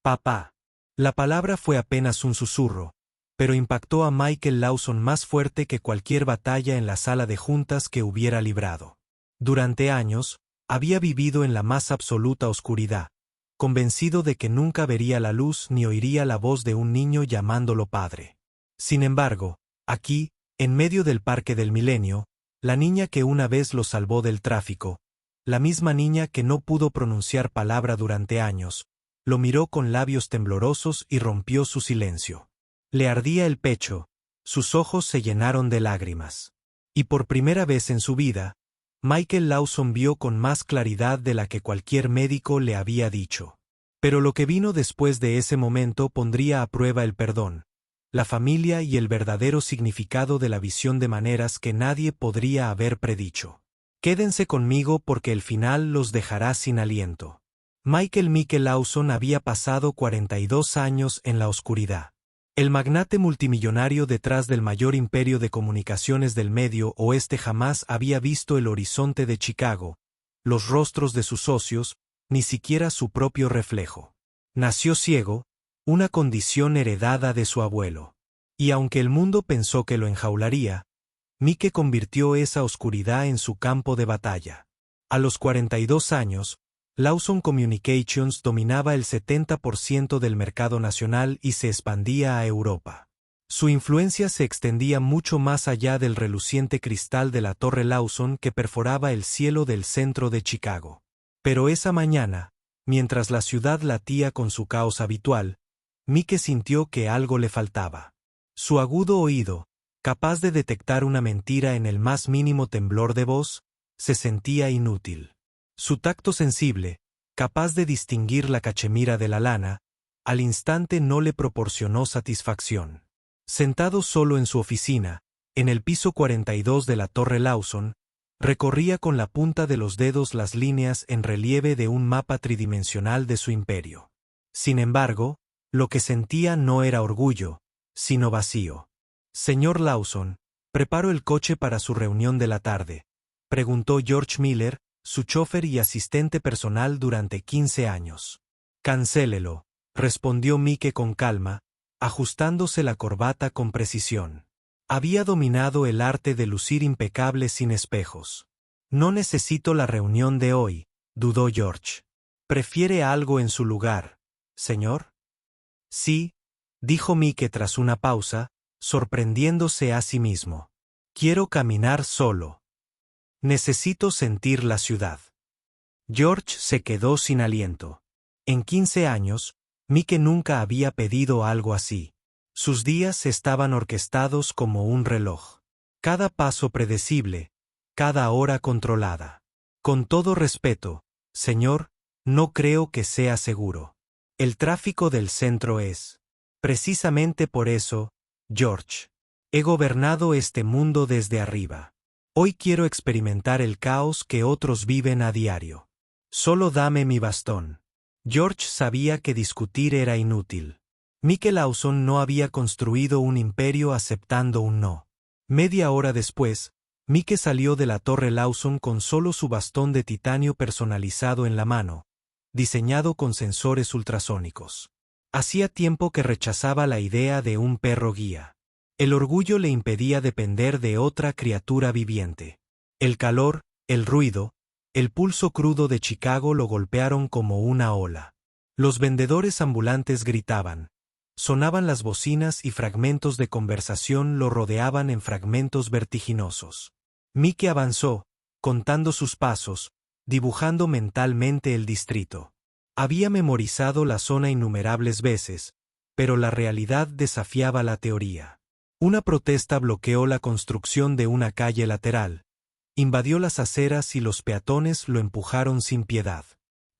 Papá. La palabra fue apenas un susurro, pero impactó a Michael Lawson más fuerte que cualquier batalla en la sala de juntas que hubiera librado. Durante años, había vivido en la más absoluta oscuridad, convencido de que nunca vería la luz ni oiría la voz de un niño llamándolo padre. Sin embargo, aquí, en medio del Parque del Milenio, la niña que una vez lo salvó del tráfico, la misma niña que no pudo pronunciar palabra durante años, lo miró con labios temblorosos y rompió su silencio. Le ardía el pecho, sus ojos se llenaron de lágrimas. Y por primera vez en su vida, Michael Lawson vio con más claridad de la que cualquier médico le había dicho. Pero lo que vino después de ese momento pondría a prueba el perdón, la familia y el verdadero significado de la visión de maneras que nadie podría haber predicho. Quédense conmigo porque el final los dejará sin aliento. Michael Lawson había pasado 42 años en la oscuridad. El magnate multimillonario detrás del mayor imperio de comunicaciones del Medio Oeste jamás había visto el horizonte de Chicago, los rostros de sus socios, ni siquiera su propio reflejo. Nació ciego, una condición heredada de su abuelo. Y aunque el mundo pensó que lo enjaularía, Mike convirtió esa oscuridad en su campo de batalla. A los 42 años, Lawson Communications dominaba el 70% del mercado nacional y se expandía a Europa. Su influencia se extendía mucho más allá del reluciente cristal de la Torre Lawson que perforaba el cielo del centro de Chicago. Pero esa mañana, mientras la ciudad latía con su caos habitual, Mike sintió que algo le faltaba. Su agudo oído, capaz de detectar una mentira en el más mínimo temblor de voz, se sentía inútil. Su tacto sensible, capaz de distinguir la cachemira de la lana, al instante no le proporcionó satisfacción. Sentado solo en su oficina, en el piso 42 de la Torre Lawson, recorría con la punta de los dedos las líneas en relieve de un mapa tridimensional de su imperio. Sin embargo, lo que sentía no era orgullo, sino vacío. «Señor Lawson, ¿preparo el coche para su reunión de la tarde?», preguntó George Miller, su chofer y asistente personal durante 15 años. «Cancélelo», respondió Mike con calma, ajustándose la corbata con precisión. Había dominado el arte de lucir impecable sin espejos. «No necesito la reunión de hoy», dudó George. «¿Prefiere algo en su lugar, señor?» «Sí», dijo Mike tras una pausa, sorprendiéndose a sí mismo. «Quiero caminar solo. Necesito sentir la ciudad». George se quedó sin aliento. En 15 años, Mike nunca había pedido algo así. Sus días estaban orquestados como un reloj. Cada paso predecible, cada hora controlada. «Con todo respeto, señor, no creo que sea seguro. El tráfico del centro es. Precisamente por eso, George. He gobernado este mundo desde arriba. Hoy quiero experimentar el caos que otros viven a diario. Solo dame mi bastón». George sabía que discutir era inútil. Mike Lawson no había construido un imperio aceptando un no. Media hora después, Mike salió de la Torre Lawson con solo su bastón de titanio personalizado en la mano, diseñado con sensores ultrasónicos. Hacía tiempo que rechazaba la idea de un perro guía. El orgullo le impedía depender de otra criatura viviente. El calor, el ruido, el pulso crudo de Chicago lo golpearon como una ola. Los vendedores ambulantes gritaban. Sonaban las bocinas y fragmentos de conversación lo rodeaban en fragmentos vertiginosos. Mike avanzó, contando sus pasos, dibujando mentalmente el distrito. Había memorizado la zona innumerables veces, pero la realidad desafiaba la teoría. Una protesta bloqueó la construcción de una calle lateral, invadió las aceras y los peatones lo empujaron sin piedad.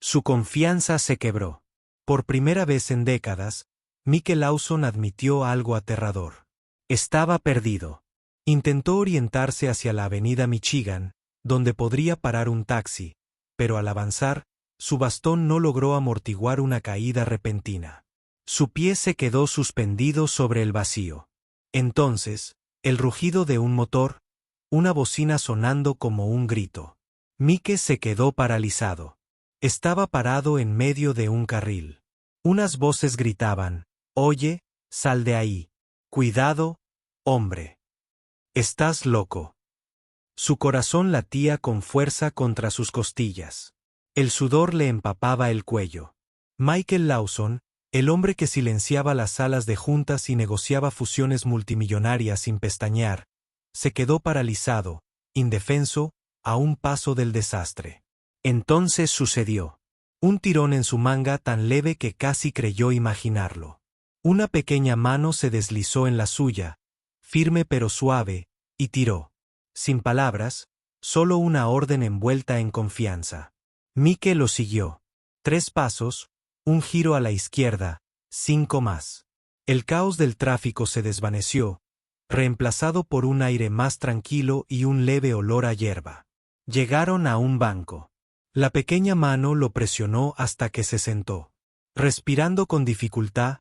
Su confianza se quebró. Por primera vez en décadas, Mike Lawson admitió algo aterrador. Estaba perdido. Intentó orientarse hacia la avenida Michigan, donde podría parar un taxi, pero al avanzar, su bastón no logró amortiguar una caída repentina. Su pie se quedó suspendido sobre el vacío. Entonces, el rugido de un motor, una bocina sonando como un grito. Mike se quedó paralizado. Estaba parado en medio de un carril. Unas voces gritaban: «Oye, sal de ahí. Cuidado, hombre. Estás loco». Su corazón latía con fuerza contra sus costillas. El sudor le empapaba el cuello. Michael Lawson, el hombre que silenciaba las salas de juntas y negociaba fusiones multimillonarias sin pestañear, se quedó paralizado, indefenso, a un paso del desastre. Entonces sucedió. Un tirón en su manga tan leve que casi creyó imaginarlo. Una pequeña mano se deslizó en la suya, firme pero suave, y tiró. Sin palabras, solo una orden envuelta en confianza. Mike lo siguió. 3 pasos, un giro a la izquierda, 5 más. El caos del tráfico se desvaneció, reemplazado por un aire más tranquilo y un leve olor a hierba. Llegaron a un banco. La pequeña mano lo presionó hasta que se sentó. Respirando con dificultad,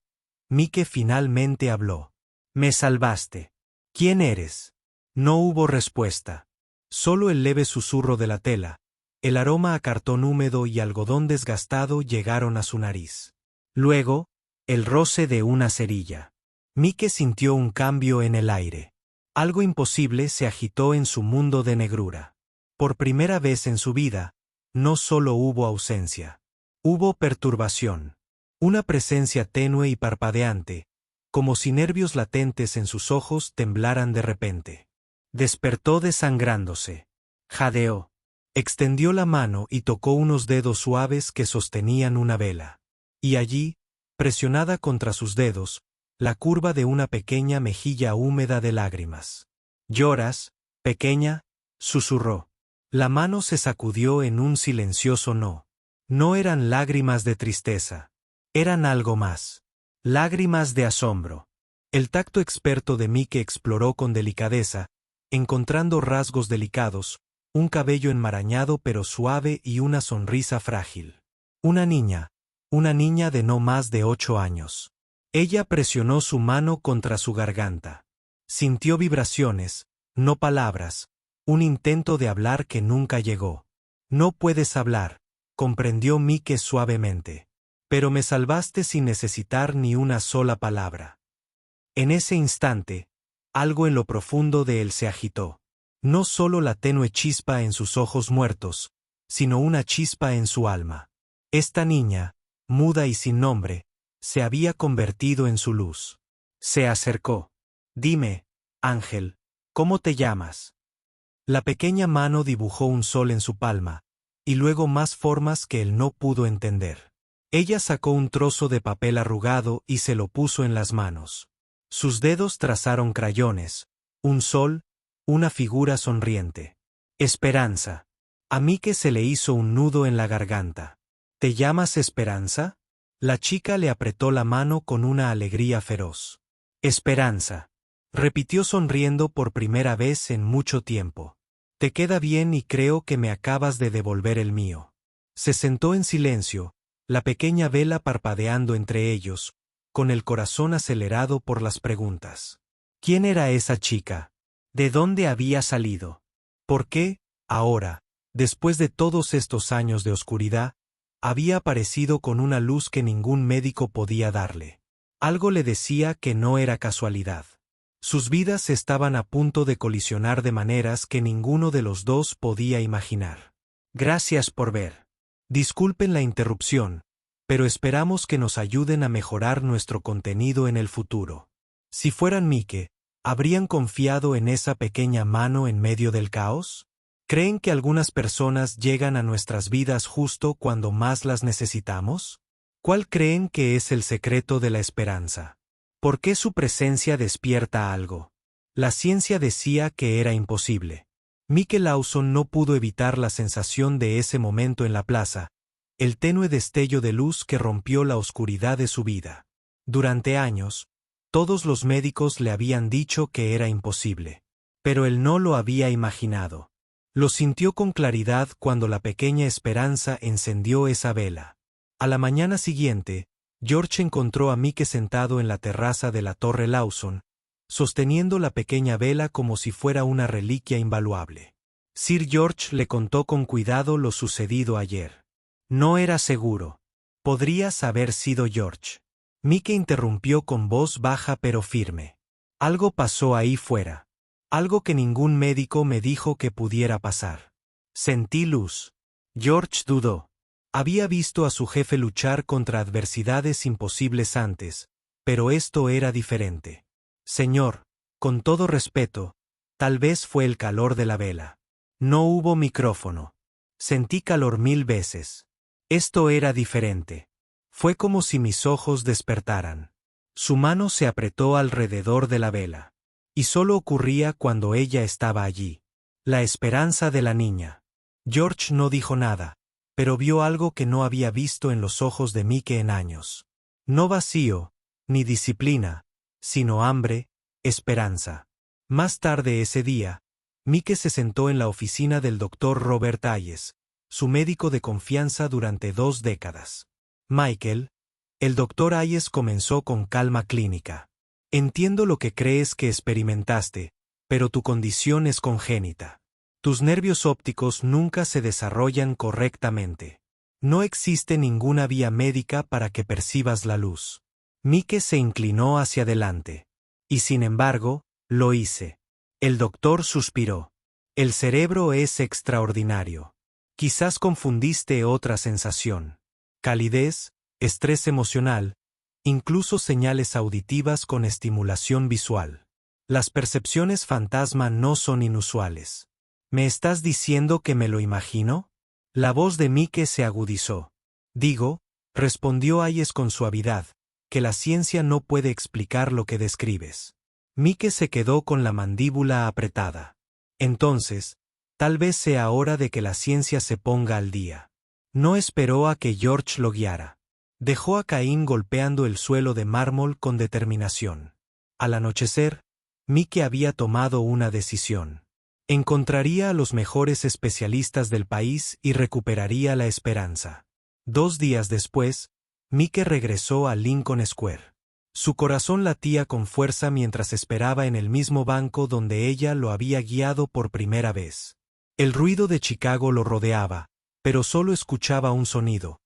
Mike finalmente habló. «Me salvaste. ¿Quién eres?» No hubo respuesta. Solo el leve susurro de la tela, el aroma a cartón húmedo y algodón desgastado llegaron a su nariz. Luego, el roce de una cerilla. Mike sintió un cambio en el aire. Algo imposible se agitó en su mundo de negrura. Por primera vez en su vida, no solo hubo ausencia. Hubo perturbación. Una presencia tenue y parpadeante, como si nervios latentes en sus ojos temblaran de repente. Despertó desangrándose. Jadeó. Extendió la mano y tocó unos dedos suaves que sostenían una vela. Y allí, presionada contra sus dedos, la curva de una pequeña mejilla húmeda de lágrimas. «¿Lloras, pequeña?», susurró. La mano se sacudió en un silencioso no. No eran lágrimas de tristeza. Eran algo más. Lágrimas de asombro. El tacto experto de Mike exploró con delicadeza, encontrando rasgos delicados, un cabello enmarañado pero suave y una sonrisa frágil. Una niña de no más de 8 años. Ella presionó su mano contra su garganta. Sintió vibraciones, no palabras, un intento de hablar que nunca llegó. «No puedes hablar», comprendió Mike suavemente. «Pero me salvaste sin necesitar ni una sola palabra». En ese instante, algo en lo profundo de él se agitó. No solo la tenue chispa en sus ojos muertos, sino una chispa en su alma. Esta niña, muda y sin nombre, se había convertido en su luz. Se acercó. «Dime, Ángel, ¿cómo te llamas?». La pequeña mano dibujó un sol en su palma, y luego más formas que él no pudo entender. Ella sacó un trozo de papel arrugado y se lo puso en las manos. Sus dedos trazaron crayones, un sol, una figura sonriente. «Esperanza». A Mike se le hizo un nudo en la garganta. «¿Te llamas Esperanza?». La chica le apretó la mano con una alegría feroz. «Esperanza», repitió sonriendo por primera vez en mucho tiempo. «Te queda bien y creo que me acabas de devolver el mío». Se sentó en silencio, la pequeña vela parpadeando entre ellos, con el corazón acelerado por las preguntas. ¿Quién era esa chica? ¿De dónde había salido? ¿Por qué, ahora, después de todos estos años de oscuridad, había aparecido con una luz que ningún médico podía darle? Algo le decía que no era casualidad. Sus vidas estaban a punto de colisionar de maneras que ninguno de los dos podía imaginar. Gracias por ver. Disculpen la interrupción, pero esperamos que nos ayuden a mejorar nuestro contenido en el futuro. Si fueran Mike, ¿habrían confiado en esa pequeña mano en medio del caos? ¿Creen que algunas personas llegan a nuestras vidas justo cuando más las necesitamos? ¿Cuál creen que es el secreto de la esperanza? ¿Por qué su presencia despierta algo? La ciencia decía que era imposible. Mike Lawson no pudo evitar la sensación de ese momento en la plaza, el tenue destello de luz que rompió la oscuridad de su vida. Durante años, todos los médicos le habían dicho que era imposible. Pero él no lo había imaginado. Lo sintió con claridad cuando la pequeña esperanza encendió esa vela. A la mañana siguiente, George encontró a Mike sentado en la terraza de la Torre Lawson, sosteniendo la pequeña vela como si fuera una reliquia invaluable. Sir George le contó con cuidado lo sucedido ayer. No era seguro. Podrías haber sido George. Mike interrumpió con voz baja pero firme. Algo pasó ahí fuera. Algo que ningún médico me dijo que pudiera pasar. Sentí luz. George dudó. Había visto a su jefe luchar contra adversidades imposibles antes, pero esto era diferente. Señor, con todo respeto, tal vez fue el calor de la vela. No hubo micrófono. Sentí calor 1000 veces. Esto era diferente. Fue como si mis ojos despertaran. Su mano se apretó alrededor de la vela. Y solo ocurría cuando ella estaba allí. La esperanza de la niña. George no dijo nada, pero vio algo que no había visto en los ojos de Mike en años. No vacío, ni disciplina, sino hambre, esperanza. Más tarde ese día, Mike se sentó en la oficina del doctor Robert Hayes, su médico de confianza durante 2 décadas. Michael, el doctor Hayes comenzó con calma clínica. Entiendo lo que crees que experimentaste, pero tu condición es congénita. Tus nervios ópticos nunca se desarrollan correctamente. No existe ninguna vía médica para que percibas la luz. Mike se inclinó hacia adelante. Y sin embargo, lo hice. El doctor suspiró. El cerebro es extraordinario. Quizás confundiste otra sensación. Calidez, estrés emocional, incluso señales auditivas con estimulación visual. Las percepciones fantasma no son inusuales. ¿Me estás diciendo que me lo imagino? La voz de Mike se agudizó. Digo, respondió Hayes con suavidad, que la ciencia no puede explicar lo que describes. Mike se quedó con la mandíbula apretada. Entonces, tal vez sea hora de que la ciencia se ponga al día. No esperó a que George lo guiara. Dejó a Caín golpeando el suelo de mármol con determinación. Al anochecer, Mike había tomado una decisión. Encontraría a los mejores especialistas del país y recuperaría la esperanza. 2 días después, Mike regresó a Lincoln Square. Su corazón latía con fuerza mientras esperaba en el mismo banco donde ella lo había guiado por primera vez. El ruido de Chicago lo rodeaba, pero solo escuchaba un sonido: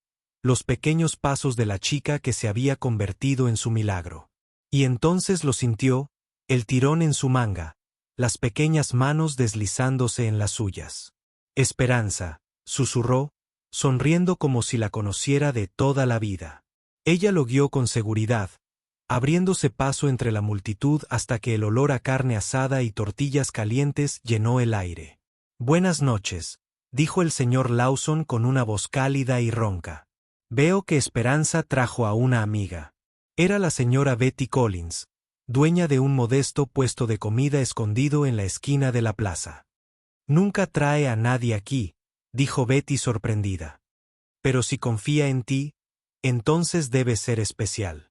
los pequeños pasos de la chica que se había convertido en su milagro. Y entonces lo sintió, el tirón en su manga, las pequeñas manos deslizándose en las suyas. Esperanza, susurró, sonriendo como si la conociera de toda la vida. Ella lo guió con seguridad, abriéndose paso entre la multitud hasta que el olor a carne asada y tortillas calientes llenó el aire. Buenas noches, dijo el señor Lawson con una voz cálida y ronca. Veo que Esperanza trajo a una amiga. Era la señora Betty Collins, dueña de un modesto puesto de comida escondido en la esquina de la plaza. Nunca trae a nadie aquí, dijo Betty sorprendida. Pero si confía en ti, entonces debe ser especial.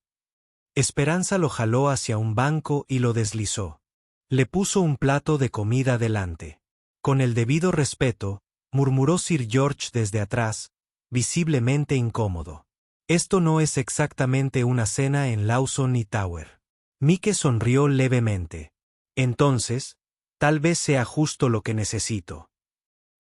Esperanza lo jaló hacia un banco y lo deslizó. Le puso un plato de comida delante. Con el debido respeto, murmuró Sir George desde atrás, visiblemente incómodo. Esto no es exactamente una cena en Lawson y Tower. Mike sonrió levemente. Entonces, tal vez sea justo lo que necesito.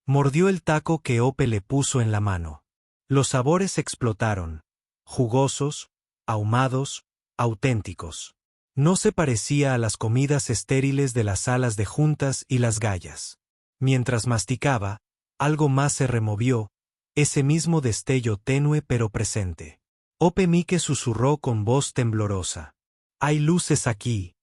Mordió el taco que Ope le puso en la mano. Los sabores explotaron, jugosos, ahumados, auténticos. No se parecía a las comidas estériles de las salas de juntas y las gallas. Mientras masticaba, algo más se removió, ese mismo destello tenue pero presente. Ope Mike susurró con voz temblorosa. Hay luces aquí.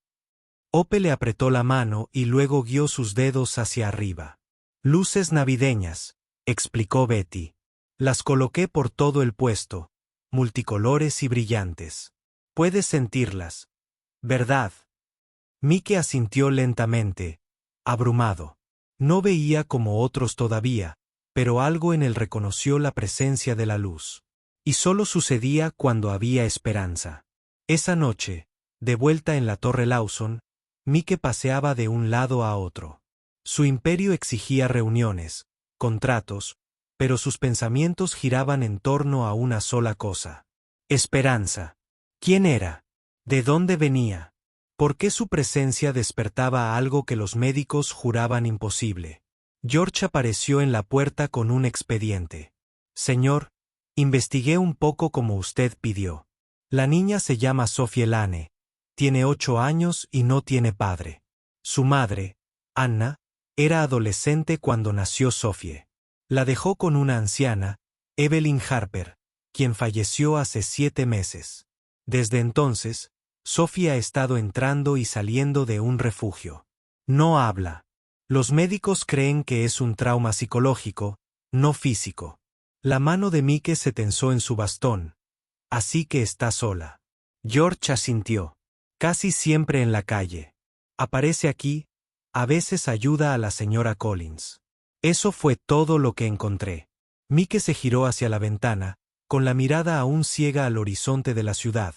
Ope le apretó la mano y luego guió sus dedos hacia arriba. Luces navideñas, explicó Betty. Las coloqué por todo el puesto, multicolores y brillantes. Puedes sentirlas, ¿verdad? Mike asintió lentamente, abrumado. No veía como otros todavía, pero algo en él reconoció la presencia de la luz. Y solo sucedía cuando había esperanza. Esa noche, de vuelta en la Torre Lawson, Mike paseaba de un lado a otro. Su imperio exigía reuniones, contratos, pero sus pensamientos giraban en torno a una sola cosa. Esperanza. ¿Quién era? ¿De dónde venía? ¿Por qué su presencia despertaba algo que los médicos juraban imposible? George apareció en la puerta con un expediente. Señor, Investigué un poco como usted pidió. La niña se llama Sophie Lane. Tiene 8 años y no tiene padre. Su madre, Anna, era adolescente cuando nació Sophie. La dejó con una anciana, Evelyn Harper, quien falleció hace 7 meses. Desde entonces, Sophie ha estado entrando y saliendo de un refugio. No habla. Los médicos creen que es un trauma psicológico, no físico. La mano de Mike se tensó en su bastón. Así que está sola. George asintió. Casi siempre en la calle. Aparece aquí, a veces ayuda a la señora Collins. Eso fue todo lo que encontré. Mike se giró hacia la ventana, con la mirada aún ciega al horizonte de la ciudad,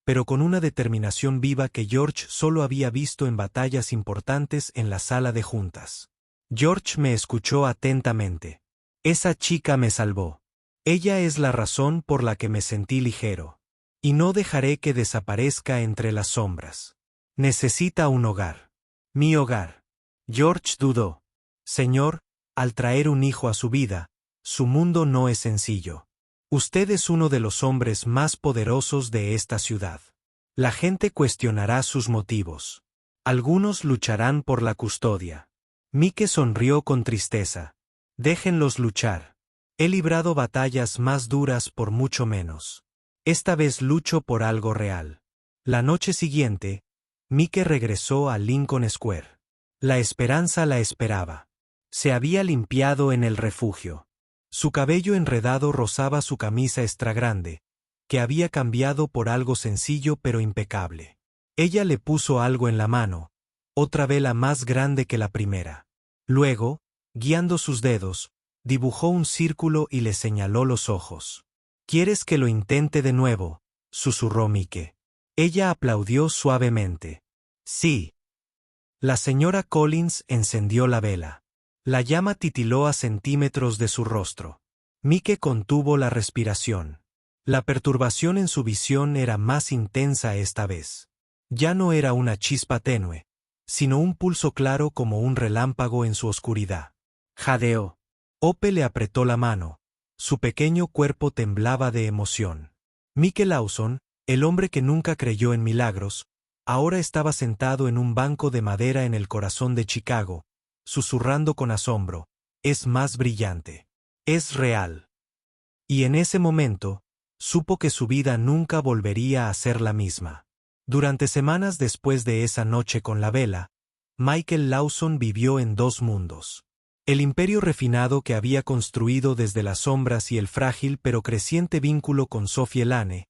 pero con una determinación viva que George solo había visto en batallas importantes en la sala de juntas. George me escuchó atentamente. Esa chica me salvó. Ella es la razón por la que me sentí ligero. Y no dejaré que desaparezca entre las sombras. Necesita un hogar. Mi hogar. George dudó. Señor, al traer un hijo a su vida, su mundo no es sencillo. Usted es uno de los hombres más poderosos de esta ciudad. La gente cuestionará sus motivos. Algunos lucharán por la custodia. Mike sonrió con tristeza. Déjenlos luchar. He librado batallas más duras por mucho menos. Esta vez lucho por algo real. La noche siguiente, Mike regresó a Lincoln Square. La esperanza la esperaba. Se había limpiado en el refugio. Su cabello enredado rozaba su camisa extra grande, que había cambiado por algo sencillo pero impecable. Ella le puso algo en la mano, otra vela más grande que la primera. Luego, guiando sus dedos, dibujó un círculo y le señaló los ojos. ¿Quieres que lo intente de nuevo?, susurró Mike. Ella aplaudió suavemente. Sí. La señora Collins encendió la vela. La llama titiló a centímetros de su rostro. Mike contuvo la respiración. La perturbación en su visión era más intensa esta vez. Ya no era una chispa tenue, sino un pulso claro como un relámpago en su oscuridad. Jadeó. Ope le apretó la mano. Su pequeño cuerpo temblaba de emoción. Mike Lawson, el hombre que nunca creyó en milagros, ahora estaba sentado en un banco de madera en el corazón de Chicago, susurrando con asombro, es más brillante. Es real. Y en ese momento, supo que su vida nunca volvería a ser la misma. Durante semanas después de esa noche con la vela, Michael Lawson vivió en 2 mundos. El imperio refinado que había construido desde las sombras y el frágil pero creciente vínculo con Sophie Lane,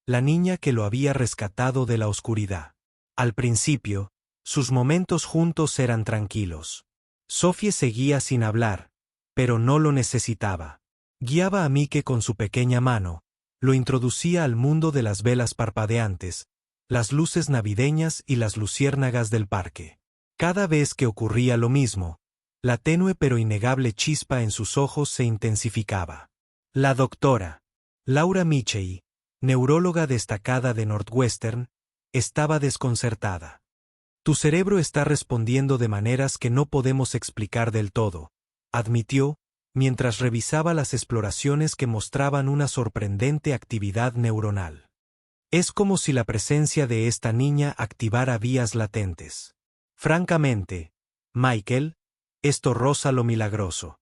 la niña que lo había rescatado de la oscuridad. Al principio, sus momentos juntos eran tranquilos. Sophie seguía sin hablar, pero no lo necesitaba. Guiaba a Mike con su pequeña mano, lo introducía al mundo de las velas parpadeantes, las luces navideñas y las luciérnagas del parque. Cada vez que ocurría lo mismo, la tenue pero innegable chispa en sus ojos se intensificaba. La doctora Laura Michey, neuróloga destacada de Northwestern, estaba desconcertada. Tu cerebro está respondiendo de maneras que no podemos explicar del todo, admitió, mientras revisaba las exploraciones que mostraban una sorprendente actividad neuronal. Es como si la presencia de esta niña activara vías latentes. Francamente, Michael, esto roza lo milagroso.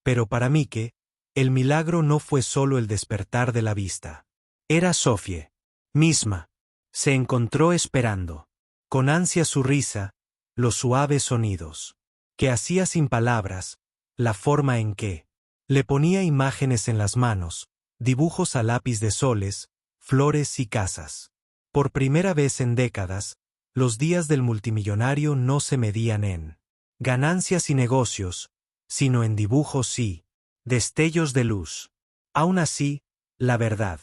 Pero para Mike, el milagro no fue solo el despertar de la vista. Era Sophie misma. Se encontró esperando, con ansia su risa, los suaves sonidos, que hacía sin palabras, la forma en que le ponía imágenes en las manos, dibujos a lápiz de soles, flores y casas. Por primera vez en décadas, los días del multimillonario no se medían en ganancias y negocios, sino en dibujos y destellos de luz. Aún así, la verdad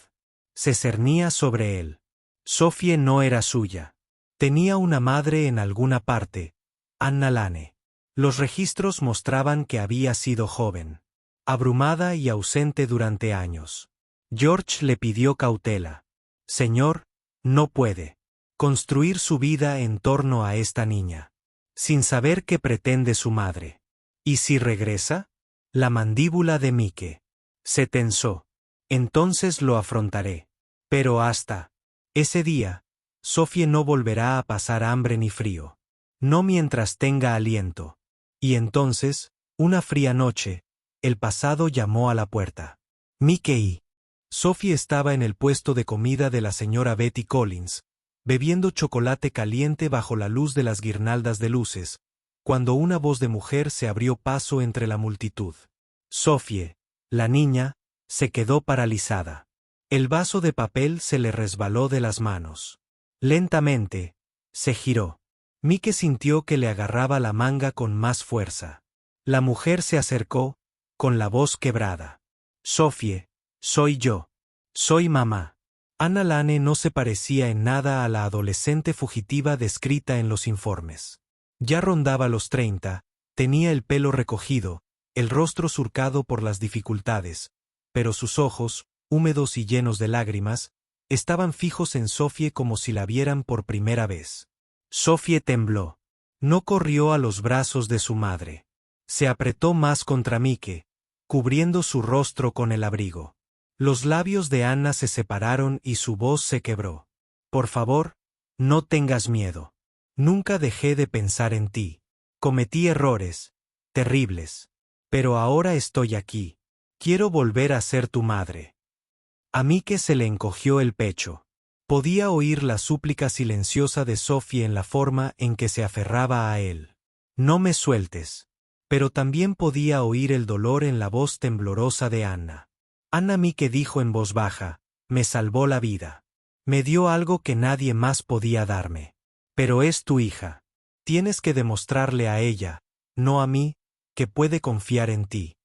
se cernía sobre él. Sophie no era suya. Tenía una madre en alguna parte, Anna Lane. Los registros mostraban que había sido joven, abrumada y ausente durante años. George le pidió cautela. Señor, no puede construir su vida en torno a esta niña, sin saber qué pretende su madre. ¿Y si regresa? La mandíbula de Mike se tensó. Entonces lo afrontaré. Pero hasta ese día, Sophie no volverá a pasar hambre ni frío. No mientras tenga aliento. Y entonces, una fría noche, el pasado llamó a la puerta. Mickey. Sophie estaba en el puesto de comida de la señora Betty Collins, bebiendo chocolate caliente bajo la luz de las guirnaldas de luces, cuando una voz de mujer se abrió paso entre la multitud. Sophie, la niña, se quedó paralizada. El vaso de papel se le resbaló de las manos. Lentamente, se giró. Mike sintió que le agarraba la manga con más fuerza. La mujer se acercó, con la voz quebrada. Sophie, soy yo. Soy mamá. Anna Lane no se parecía en nada a la adolescente fugitiva descrita en los informes. Ya rondaba los 30, tenía el pelo recogido, el rostro surcado por las dificultades, pero sus ojos, húmedos y llenos de lágrimas, estaban fijos en Sophie como si la vieran por primera vez. Sophie tembló. No corrió a los brazos de su madre. Se apretó más contra Mike, cubriendo su rostro con el abrigo. Los labios de Anna se separaron y su voz se quebró. Por favor, no tengas miedo. Nunca dejé de pensar en ti. Cometí errores, terribles. Pero ahora estoy aquí. Quiero volver a ser tu madre. A Mike se le encogió el pecho. Podía oír la súplica silenciosa de Sophie en la forma en que se aferraba a él. No me sueltes. Pero también podía oír el dolor en la voz temblorosa de Anna. Anna Mike dijo en voz baja, me salvó la vida. Me dio algo que nadie más podía darme. Pero es tu hija. Tienes que demostrarle a ella, no a mí, que puede confiar en ti.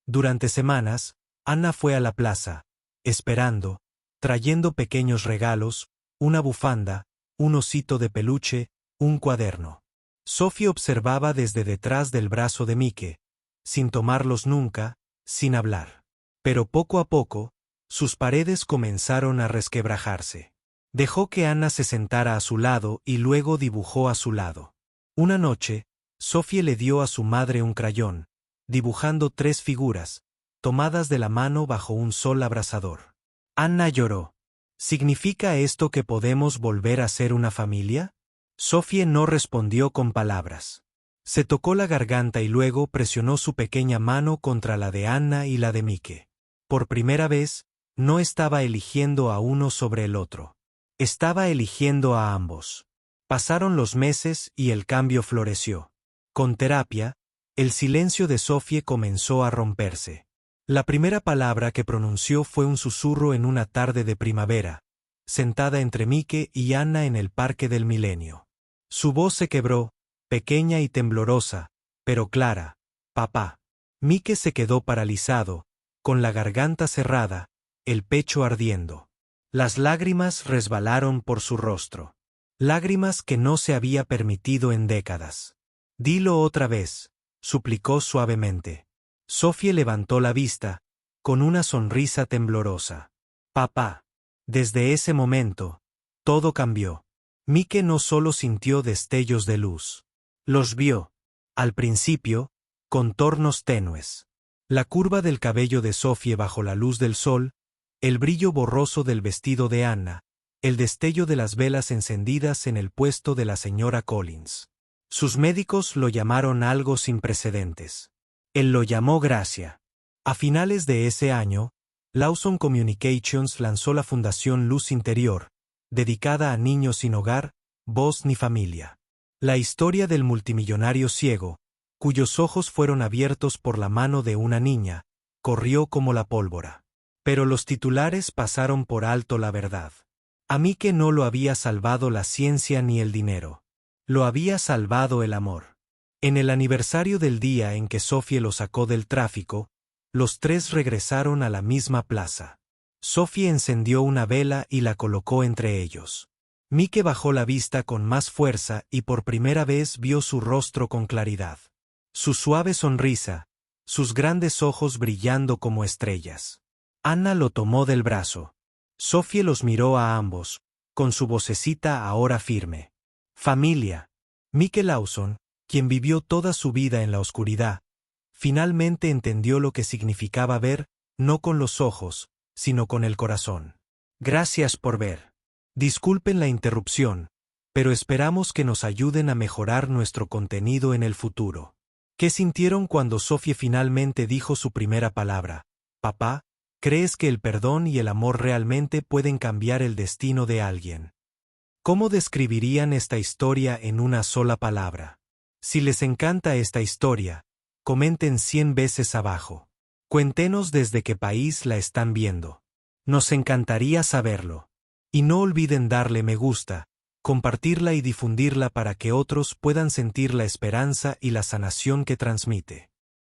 Durante semanas, Anna fue a la plaza, esperando, trayendo pequeños regalos, una bufanda, un osito de peluche, un cuaderno. Sophie observaba desde detrás del brazo de Mike, sin tomarlos nunca, sin hablar. Pero poco a poco, sus paredes comenzaron a resquebrajarse. Dejó que Anna se sentara a su lado y luego dibujó a su lado. Una noche, Sophie le dio a su madre un crayón, dibujando 3 figuras, tomadas de la mano bajo un sol abrasador. Anna lloró. ¿Significa esto que podemos volver a ser una familia? Sophie no respondió con palabras. Se tocó la garganta y luego presionó su pequeña mano contra la de Anna y la de Mike. Por primera vez, no estaba eligiendo a uno sobre el otro. Estaba eligiendo a ambos. Pasaron los meses y el cambio floreció. Con terapia, el silencio de Sophie comenzó a romperse. La primera palabra que pronunció fue un susurro en una tarde de primavera, sentada entre Mike y Anna en el Parque del Milenio. Su voz se quebró, pequeña y temblorosa, pero clara. Papá. Mike se quedó paralizado, con la garganta cerrada, el pecho ardiendo. Las lágrimas resbalaron por su rostro. Lágrimas que no se había permitido en décadas. Dilo otra vez, suplicó suavemente. Sophie levantó la vista, con una sonrisa temblorosa. Papá. Desde ese momento, todo cambió. Mike no solo sintió destellos de luz. Los vio. Al principio, contornos tenues. La curva del cabello de Sophie bajo la luz del sol, el brillo borroso del vestido de Anna, el destello de las velas encendidas en el puesto de la señora Collins. Sus médicos lo llamaron algo sin precedentes. Él lo llamó gracia. A finales de ese año, Lawson Communications lanzó la Fundación Luz Interior, dedicada a niños sin hogar, voz ni familia. La historia del multimillonario ciego, cuyos ojos fueron abiertos por la mano de una niña, corrió como la pólvora. Pero los titulares pasaron por alto la verdad. A Mike no lo había salvado la ciencia ni el dinero. Lo había salvado el amor. En el aniversario del día en que Sophie lo sacó del tráfico, los 3 regresaron a la misma plaza. Sophie encendió una vela y la colocó entre ellos. Mike bajó la vista con más fuerza y por primera vez vio su rostro con claridad. Su suave sonrisa, sus grandes ojos brillando como estrellas. Anna lo tomó del brazo. Sophie los miró a ambos, con su vocecita ahora firme. Familia. Mike Lawson, quien vivió toda su vida en la oscuridad, finalmente entendió lo que significaba ver, no con los ojos, sino con el corazón. Gracias por ver. Disculpen la interrupción, pero esperamos que nos ayuden a mejorar nuestro contenido en el futuro. ¿Qué sintieron cuando Sophie finalmente dijo su primera palabra? Papá, ¿crees que el perdón y el amor realmente pueden cambiar el destino de alguien? ¿Cómo describirían esta historia en una sola palabra? Si les encanta esta historia, comenten 100 veces abajo. Cuéntenos desde qué país la están viendo. Nos encantaría saberlo. Y no olviden darle me gusta, compartirla y difundirla para que otros puedan sentir la esperanza y la sanación que transmite.